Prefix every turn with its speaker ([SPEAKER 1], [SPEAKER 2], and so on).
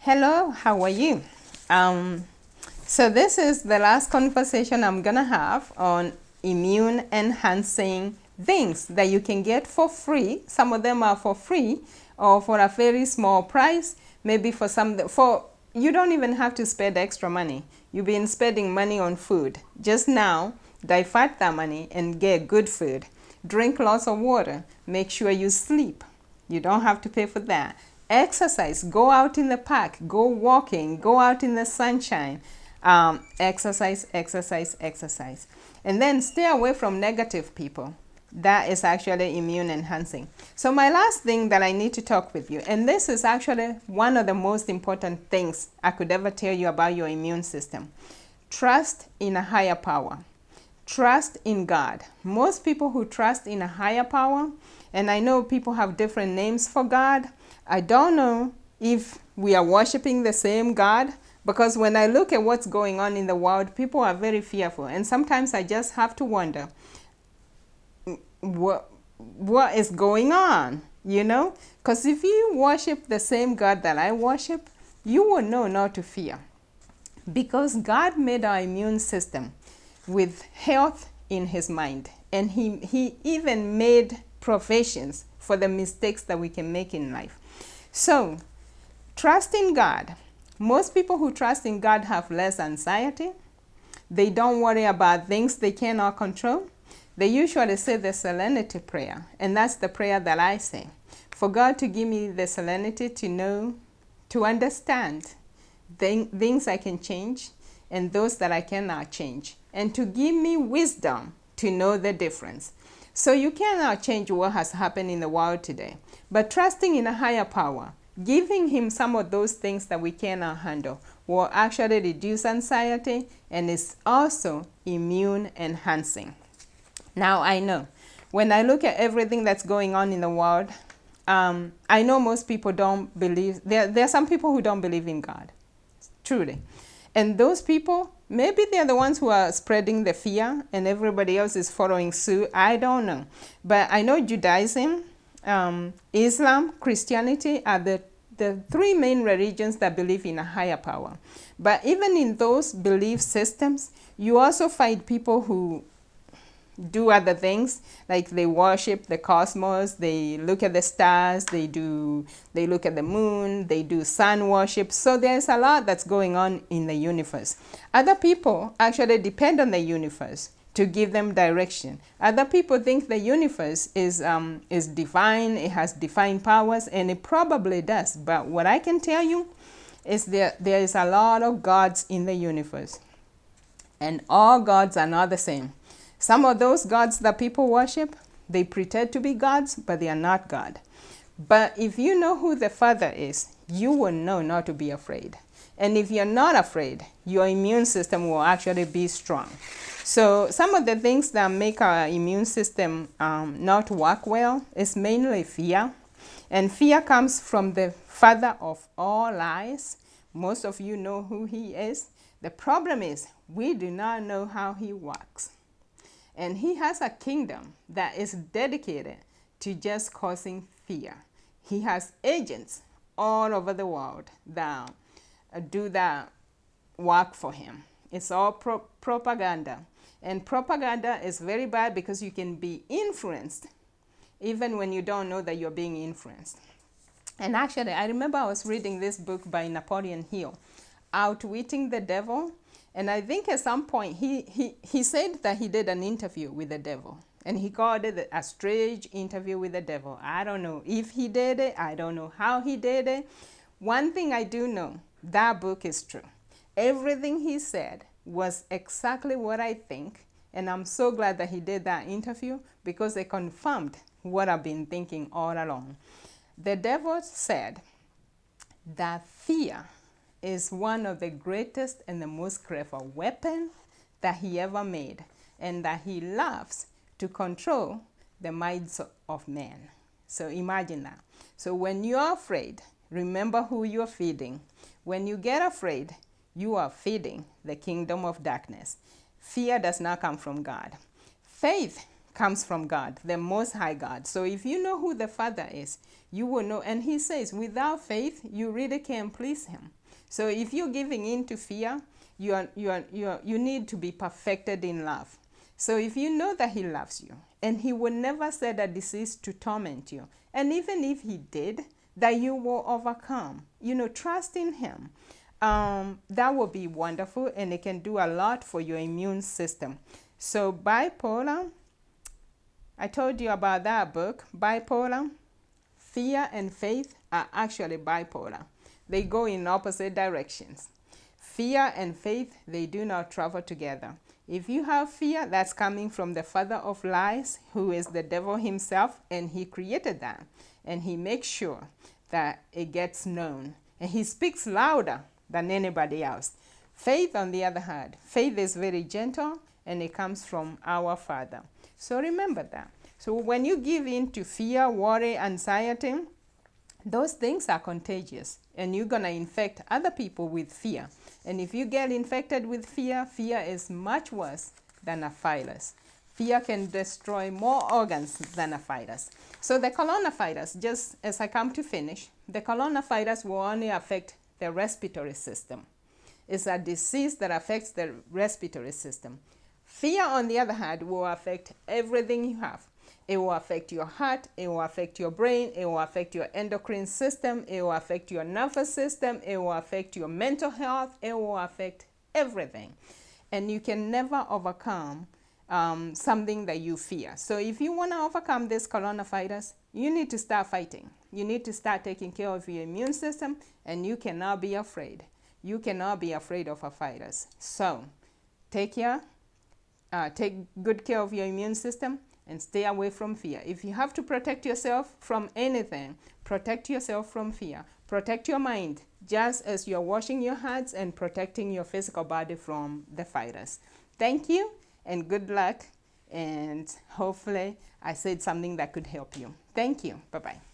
[SPEAKER 1] Hello, how are you? So this is the last conversation I'm gonna have on immune enhancing things that you can get for free. Some of them are for free or for a very small price. Maybe for you don't even have to spend extra money. You've been spending money on food. Just now, divert that money and get good food. Drink lots of water. Make sure you sleep. You don't have to pay for that. Exercise. Go out in the park. Go walking. Go out in the sunshine. Exercise, exercise, exercise. And then stay away from negative people. That is actually immune enhancing. So my last thing that I need to talk with you, and this is actually one of the most important things I could ever tell you about your immune system. Trust in a higher power. Trust in God. Most people who trust in a higher power, and I know people have different names for God. I don't know if we are worshiping the same God, because when I look at what's going on in the world, people are very fearful. And sometimes I just have to wonder, what is going on, you know? Because if you worship the same God that I worship, you will know not to fear. Because God made our immune system with health in his mind. And he even made provisions for the mistakes that we can make in life. So, trust in God. Most people who trust in God have less anxiety. They don't worry about things they cannot control. They usually say the serenity prayer, and that's the prayer that I say. For God to give me the serenity to know, to understand things I can change and those that I cannot change, and to give me wisdom to know the difference. So you cannot change what has happened in the world today, but trusting in a higher power, giving him some of those things that we cannot handle, will actually reduce anxiety and is also immune enhancing. Now I know, when I look at everything that's going on in the world, I know most people don't believe, there are some people who don't believe in God, truly. And those people, maybe they're the ones who are spreading the fear and everybody else is following suit. I don't know. But I know Judaism, Islam, Christianity are the three main religions that believe in a higher power. But even in those belief systems, you also find people who do other things, like they worship the cosmos, they look at the stars, they look at the moon, they do sun worship. So there's a lot that's going on in the universe. Other people actually depend on the universe to give them direction. Other people think the universe is divine, it has divine powers, and it probably does. But what I can tell you is there is a lot of gods in the universe, and all gods are not the same. Some of those gods that people worship, they pretend to be gods, but they are not God. But if you know who the Father is, you will know not to be afraid. And if you're not afraid, your immune system will actually be strong. So some of the things that make our immune system not work well is mainly fear. And fear comes from the father of all lies. Most of you know who he is. The problem is we do not know how he works. And he has a kingdom that is dedicated to just causing fear. He has agents all over the world that do that work for him. It's all propaganda. And propaganda is very bad because you can be influenced even when you don't know that you're being influenced. And actually, I remember I was reading this book by Napoleon Hill, Outwitting the Devil. And I think at some point he said that he did an interview with the devil. And he called it a strange interview with the devil. I don't know if he did it. I don't know how he did it. One thing I do know, that book is true. Everything he said was exactly what I think. And I'm so glad that he did that interview because it confirmed what I've been thinking all along. The devil said that fear is one of the greatest and the most clever weapon that he ever made, and that he loves to control the minds of men. So imagine that. So when you're afraid, remember who you're feeding. When you get afraid, you are feeding the kingdom of darkness. Fear does not come from God. Faith comes from God, the Most High God. So if you know who the Father is, you will know. And he says, without faith, you really can't please him. So if you're giving in to fear, you need to be perfected in love. So if you know that he loves you, and he will never send a disease to torment you, and even if he did, that you will overcome, trust in him. That will be wonderful, and it can do a lot for your immune system. So bipolar, I told you about that book, Bipolar. Fear and faith are actually bipolar. They go in opposite directions. Fear and faith, they do not travel together. If you have fear, that's coming from the father of lies, who is the devil himself, and he created that. And he makes sure that it gets known. And he speaks louder than anybody else. Faith, on the other hand, faith is very gentle, and it comes from our Father. So remember that. So when you give in to fear, worry, anxiety, those things are contagious, and you're going to infect other people with fear. And if you get infected with fear, fear is much worse than a virus. Fear can destroy more organs than a virus. So the coronavirus, just as I come to finish, the coronavirus will only affect the respiratory system. It's a disease that affects the respiratory system. Fear, on the other hand, will affect everything you have. It will affect your heart, it will affect your brain, it will affect your endocrine system, it will affect your nervous system, it will affect your mental health, it will affect everything. And you can never overcome something that you fear. So if you want to overcome this coronavirus, you need to start fighting. You need to start taking care of your immune system, and you cannot be afraid. You cannot be afraid of a virus. So take good care of your immune system, and stay away from fear. If you have to protect yourself from anything, protect yourself from fear. Protect your mind, just as you're washing your hands and protecting your physical body from the virus. Thank you, and good luck, and hopefully I said something that could help you. Thank you. Bye-bye.